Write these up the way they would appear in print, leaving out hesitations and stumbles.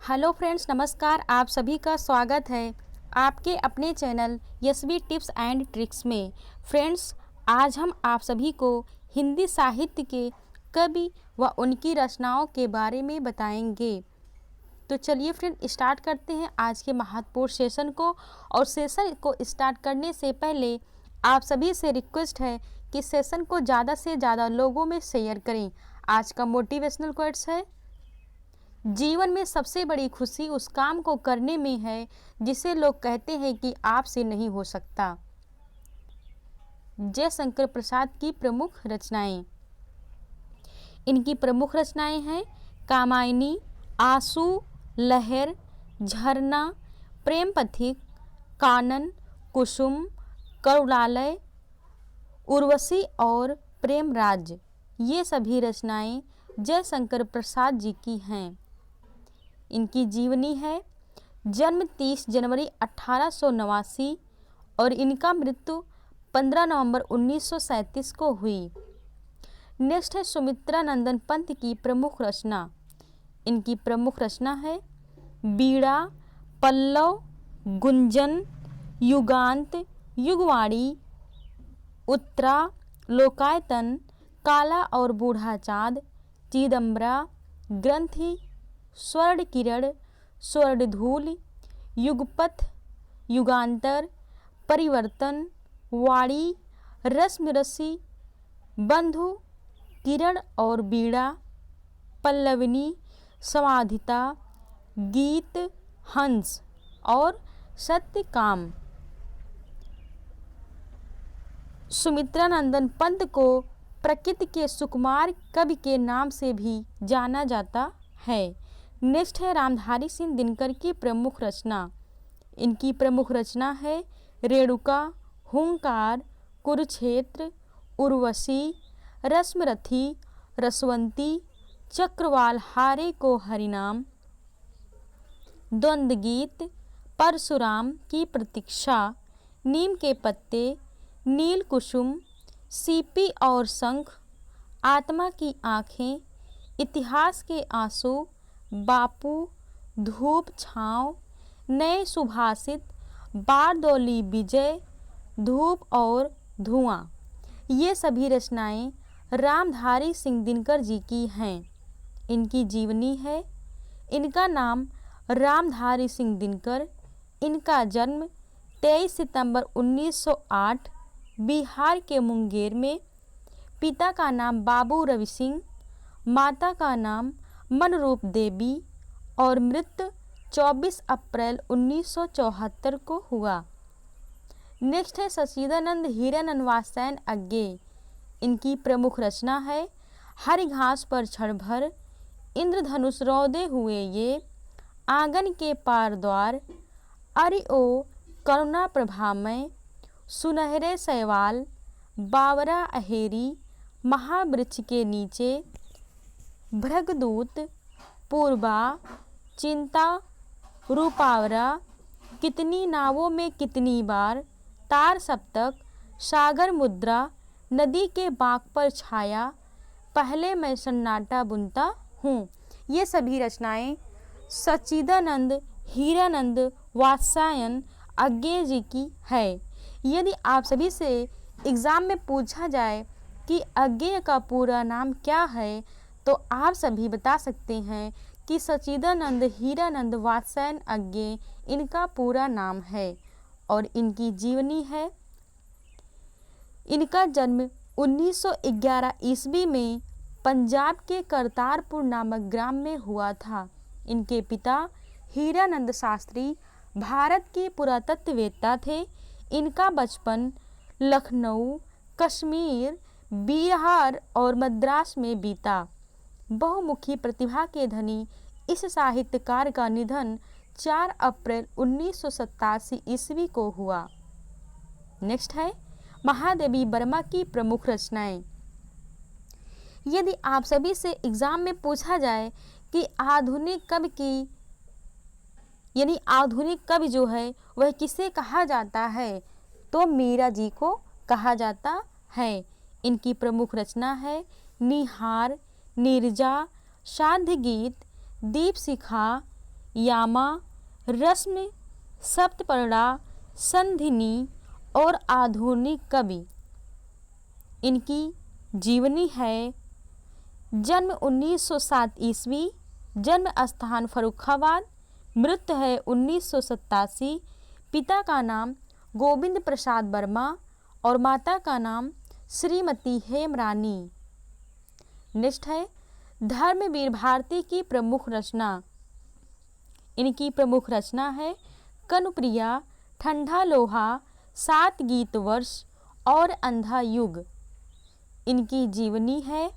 Hello friends, नमस्कार। आप सभी का स्वागत है आपके अपने channel Yashvi tips and tricks में। फ्रेंड्स, आज हम आप सभी को हिंदी साहित्य के कवि व उनकी रचनाओं के बारे में बताएंगे। तो चलिए फ्रेंड, स्टार्ट करते हैं आज के महत्वपूर्ण सेशन को। और सेशन को स्टार्ट करने से पहले आप सभी से रिक्वेस्ट है कि सेशन को ज़्यादा से ज़्यादा लोगों में शेयर करें। आज का मोटिवेशनल कोट्स है, जीवन में सबसे बड़ी खुशी उस काम को करने में है जिसे लोग कहते हैं कि आपसे नहीं हो सकता। जयशंकर प्रसाद की प्रमुख रचनाएं। इनकी प्रमुख रचनाएं हैं कामायनी, आंसू, लहर, झरना, प्रेम पथिक, कानन, कुसुम, करुणालय, उर्वशी और प्रेम राज। ये सभी रचनाएं जयशंकर प्रसाद जी की हैं। इनकी जीवनी है, जन्म 30 जनवरी 1889 और इनका मृत्यु 15 नवंबर 1937 को हुई। नेक्स्ट है सुमित्रा नंदन पंत की प्रमुख रचना। इनकी प्रमुख रचना है बीड़ा, पल्लव, गुंजन, युगांत, युगवाणी, उत्तरा, लोकायतन, काला और बूढ़ा चाँद, चिदम्बरा, ग्रंथि, स्वर्ण किरण, स्वर्णधूल, युगपथ, युगांतर, परिवर्तन, वाणी, रश्मि, बंधु, किरण और बीड़ा, पल्लविनी, समाधिता, गीत, हंस और सत्यकाम। सुमित्रा नंदन पंत को प्रकृति के सुकुमार कवि के नाम से भी जाना जाता है। नेक्स्ट है रामधारी सिंह दिनकर की प्रमुख रचना। इनकी प्रमुख रचना है रेणुका, हुंकार, कुरुक्षेत्र, उर्वशी, रश्मरथी, रसवंती, चक्रवाल हारे को हरिनाम, द्वंद्व गीत, परशुराम की प्रतीक्षा, नीम के पत्ते, नील कुसुम, सीपी और शंख, आत्मा की आँखें, इतिहास के आंसू, बापू, धूप छाँव, नए सुभाषित, बारदौली विजय, धूप और धुआं। ये सभी रचनाएं रामधारी सिंह दिनकर जी की हैं। इनकी जीवनी है, इनका नाम रामधारी सिंह दिनकर। इनका जन्म 23 सितंबर 1908 बिहार के मुंगेर में। पिता का नाम बाबू रवि सिंह, माता का नाम मनरूप देवी और मृत्यु 24 अप्रैल 1974 को हुआ। नेक्स्ट है सच्चिदानंद हीरानंद वात्स्यायन अज्ञे। इनकी प्रमुख रचना है हरी घास पर क्षण भर, इंद्रधनुष रौदे हुए ये, आंगन के पार द्वार, अरि ओ करुणा प्रभामय, सुनहरे शैवाल, बावरा अहेरी, महावृक्ष के नीचे, भृगदूत, पूर्वा, चिंता, रूपावरा, कितनी नावों में कितनी बार, तार सप्तक, सागर मुद्रा, नदी के बाँक पर छाया, पहले मैं सन्नाटा बुनता हूँ। ये सभी रचनाएं सच्चिदानंद हीरानंद वात्स्यायन अज्ञे जी की है। यदि आप सभी से एग्ज़ाम में पूछा जाए कि अज्ञे का पूरा नाम क्या है, तो आप सभी बता सकते हैं कि सच्चिदानंद हीरानंद वात्स्यायन अज्ञे इनका पूरा नाम है। और इनकी जीवनी है, इनका जन्म 1911 ईस्वी में पंजाब के करतारपुर नामक ग्राम में हुआ था। इनके पिता हीरानंद शास्त्री भारत के पुरातत्ववेत्ता थे। इनका बचपन लखनऊ, कश्मीर, बिहार और मद्रास में बीता। बहुमुखी प्रतिभा के धनी इस साहित्यकार का निधन 4 अप्रैल 1987 ईस्वी को हुआ। नेक्स्ट है महादेवी वर्मा की प्रमुख रचनाएं। यदि आप सभी से एग्जाम में पूछा जाए कि आधुनिक कवि जो है वह किसे कहा जाता है, तो मीरा जी को कहा जाता है। इनकी प्रमुख रचना है निहार, नीरजा, साध्य गीत, दीप शिखा, यामा, रस्म, सप्तपर्णा, संधिनी और आधुनिक कवि। इनकी जीवनी है। जन्म 1907 ईस्वी, जन्म स्थान फर्रुखाबाद, मृत्यु है 1987। पिता का नाम गोविंद प्रसाद वर्मा और माता का नाम श्रीमती हेमरानी। नेक्स्ट है धर्मवीर भारती की प्रमुख रचना। इनकी प्रमुख रचना है कनुप्रिया, ठंडा लोहा, 7 गीत वर्ष और अंधा युग। इनकी जीवनी है।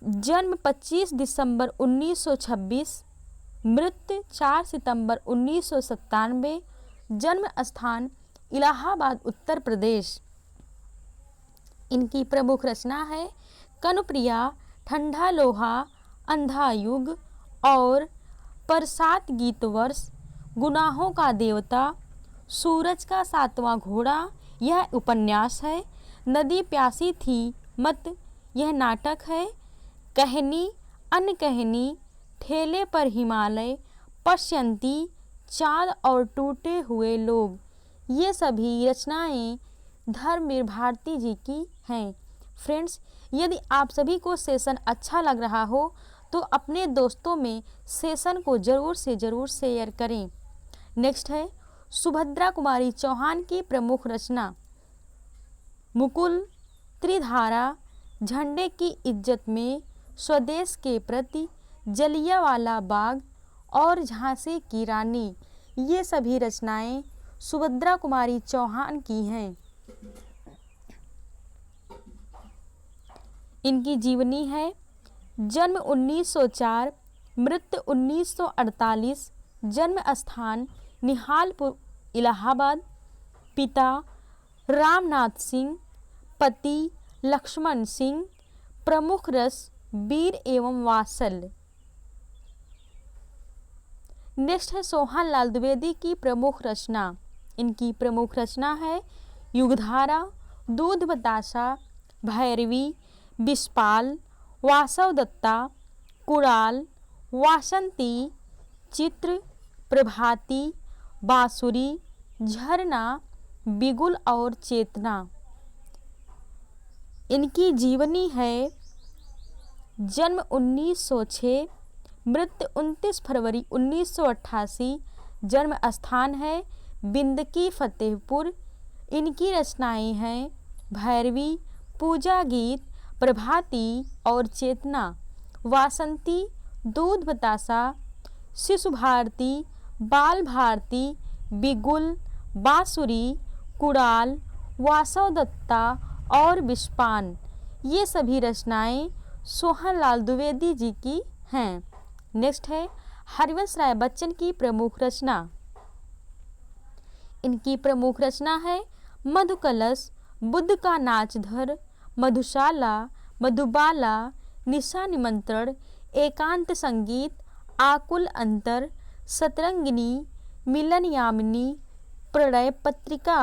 जन्म 25 दिसंबर 1926, मृत्यु 4 सितंबर 1997। जन्म स्थान इलाहाबाद उत्तर प्रदेश। इनकी प्रमुख रचना है कनुप्रिया, ठंडा लोहा, अंधा युग और पर 7 गीत वर्ष, गुनाहों का देवता, सूरज का 7वां घोड़ा यह उपन्यास है। नदी प्यासी थी मत यह नाटक है। कहनी अनकहनी, ठेले पर हिमालय, पश्यंती, चाँद और टूटे हुए लोग, ये सभी रचनाएं धर्मवीर भारती जी की हैं। फ्रेंड्स, यदि आप सभी को सेशन अच्छा लग रहा हो तो अपने दोस्तों में सेशन को ज़रूर से ज़रूर शेयर करें। नेक्स्ट है सुभद्रा कुमारी चौहान की प्रमुख रचना। मुकुल, त्रिधारा, झंडे की इज्जत में, स्वदेश के प्रति, जलियांवाला बाग और झांसी की रानी, ये सभी रचनाएं सुभद्रा कुमारी चौहान की हैं। इनकी जीवनी है। जन्म 1904, मृत्यु 1948। जन्म स्थान निहालपुर इलाहाबाद। पिता रामनाथ सिंह, पति लक्ष्मण सिंह। प्रमुख रस वीर एवं वात्सल। नेक्स्ट है सोहन लाल द्विवेदी की प्रमुख रचना। इनकी प्रमुख रचना है युगधारा, दूध बतासा, भैरवी, विषपाल, वासव दत्ता, कुणाल, वासंती, चित्र, प्रभाती, बांसुरी, झरना, बिगुल और चेतना। इनकी जीवनी है। जन्म 1906, मृत्यु 29 फरवरी 1988। जन्म स्थान है बिंदकी फतेहपुर। इनकी रचनाएं हैं भैरवी, पूजा गीत, प्रभाती और चेतना, वासंती, दूध बतासा, शिशु भारती, बाल भारती, बिगुल, बांसुरी, कुणाल, वासव दत्ता और विषपान, ये सभी रचनाएं सोहन लाल द्विवेदी जी की हैं। नेक्स्ट है हरिवंश राय बच्चन की प्रमुख रचना। इनकी प्रमुख रचना है मधुकलश, बुद्ध का नाचधर, मधुशाला, मधुबाला, निशा निमंत्रण, एकांत संगीत, आकुल अंतर, सतरंगिनी, मिलन यामिनी, प्रणय पत्रिका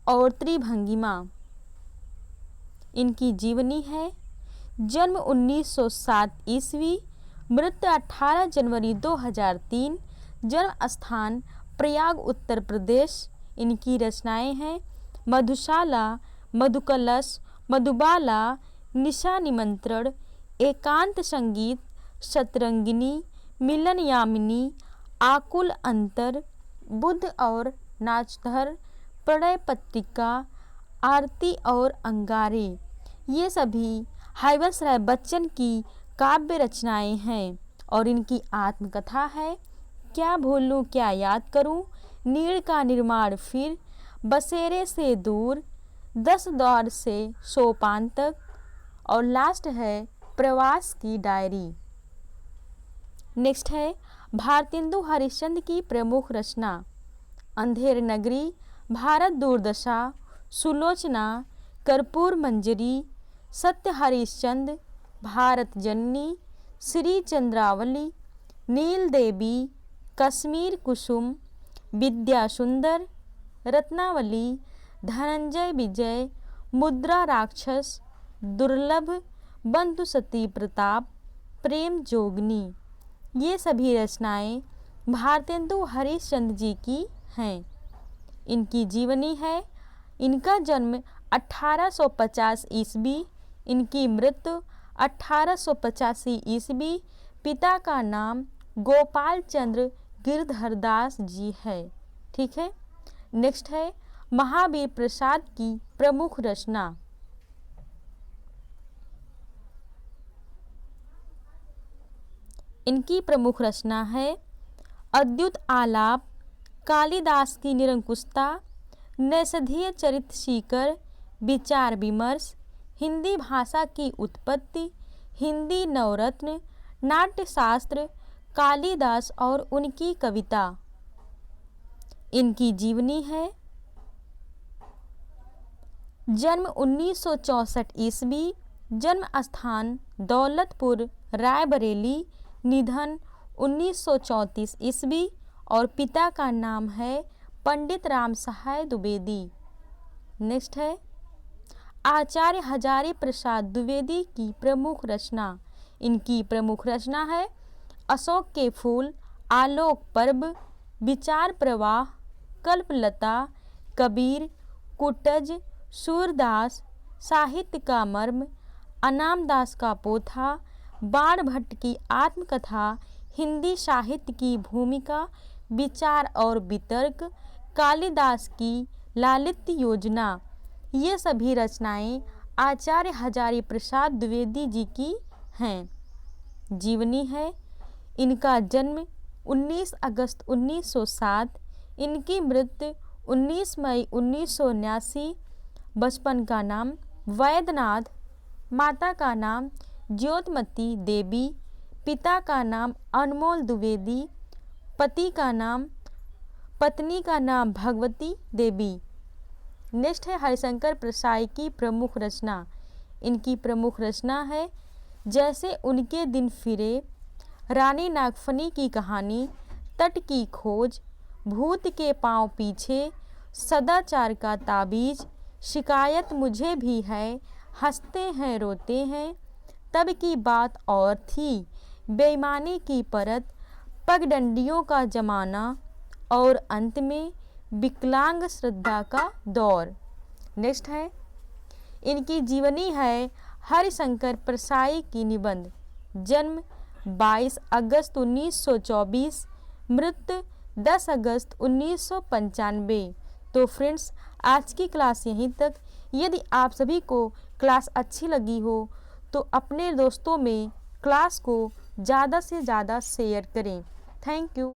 और त्रिभंगिमा। इनकी जीवनी है। जन्म 1907 ईस्वी, मृत्यु 18 जनवरी 2003। जन्म स्थान प्रयाग उत्तर प्रदेश। इनकी रचनाएं हैं मधुशाला, मधुकलश, मधुबाला, निशा निमंत्रण, एकांत संगीत, सतरंगिनी, मिलन यामिनी, आकुल अंतर, बुद्ध और नाचधर, प्रणय पत्रिका, आरती और अंगारे, ये सभी हरिवंश राय बच्चन की काव्य रचनाएं हैं। और इनकी आत्मकथा है क्या भूलूं क्या याद करूं, नीड़ का निर्माण फिर, बसेरे से दूर, 10 द्वार से सोपान तक और लास्ट है प्रवास की डायरी। नेक्स्ट है भारतेंदु हरिश्चंद्र की प्रमुख रचना। अंधेर नगरी, भारत दुर्दशा, सुलोचना, कर्पूर मंजरी, सत्य हरिश्चंद्र, भारत जननी, श्री चंद्रावली, नील देवी, कश्मीर कुसुम, विद्या सुंदर, रत्नावली, धनंजय विजय, मुद्रा राक्षस, दुर्लभ, बंधु सती प्रताप, प्रेम जोगनी, ये सभी रचनाएं भारतेंदु हरिश्चंद्र जी की हैं। इनकी जीवनी है। इनका जन्म 1850 ईस्वी, इनकी मृत्यु 1885 ईस्वी। पिता का नाम गोपाल चंद्र गिरधरदास जी है। ठीक है। नेक्स्ट है महावीर प्रसाद की प्रमुख रचना। इनकी प्रमुख रचना है अद्युत आलाप, कालिदास की निरंकुशता, नैषधीय चरित्र सीकर, विचार विमर्श, हिंदी भाषा की उत्पत्ति, हिंदी नवरत्न, नाट्यशास्त्र, कालिदास और उनकी कविता। इनकी जीवनी है। जन्म 1964 ईस्वी, जन्म स्थान दौलतपुर रायबरेली, निधन 1934 ईस्वी और पिता का नाम है पंडित राम सहाय द्विवेदी। नेक्स्ट है आचार्य हजारी प्रसाद द्विवेदी की प्रमुख रचना। इनकी प्रमुख रचना है अशोक के फूल, आलोक पर्व, विचार प्रवाह, कल्पलता, कबीर, कुटज, सूरदास, साहित्य का मर्म, अनामदास का पोथा, बाणभट्ट की आत्मकथा, हिंदी साहित्य की भूमिका, विचार और वितर्क, कालिदास की लालित्य योजना। ये सभी रचनाएं आचार्य हजारी प्रसाद द्विवेदी जी की हैं। जीवनी है। इनका जन्म 19 अगस्त 1907, इनकी मृत्यु 19 मई 1979। बचपन का नाम वैद्यनाथ, माता का नाम ज्योतिमती देवी, पिता का नाम अनमोल द्विवेदी, पति का नाम पत्नी का नाम भगवती देवी। नेक्स्ट है हरिशंकर प्रसाई की प्रमुख रचना। इनकी प्रमुख रचना है जैसे उनके दिन फिरे, रानी नागफनी की कहानी, तट की खोज, भूत के पांव पीछे, सदाचार का ताबीज, शिकायत मुझे भी है, हंसते हैं रोते हैं, तब की बात और थी, बेईमानी की परत, पगडंडियों का जमाना और अंत में विकलांग श्रद्धा का दौर। नेक्स्ट है इनकी जीवनी है हरिशंकर प्रसाई की निबंध। जन्म 22 अगस्त 1924, मृत्यु 10 अगस्त 1995। तो फ्रेंड्स आज की क्लास यहीं तक। यदि आप सभी को क्लास अच्छी लगी हो तो अपने दोस्तों में क्लास को ज़्यादा से ज़्यादा शेयर करें। Thank you.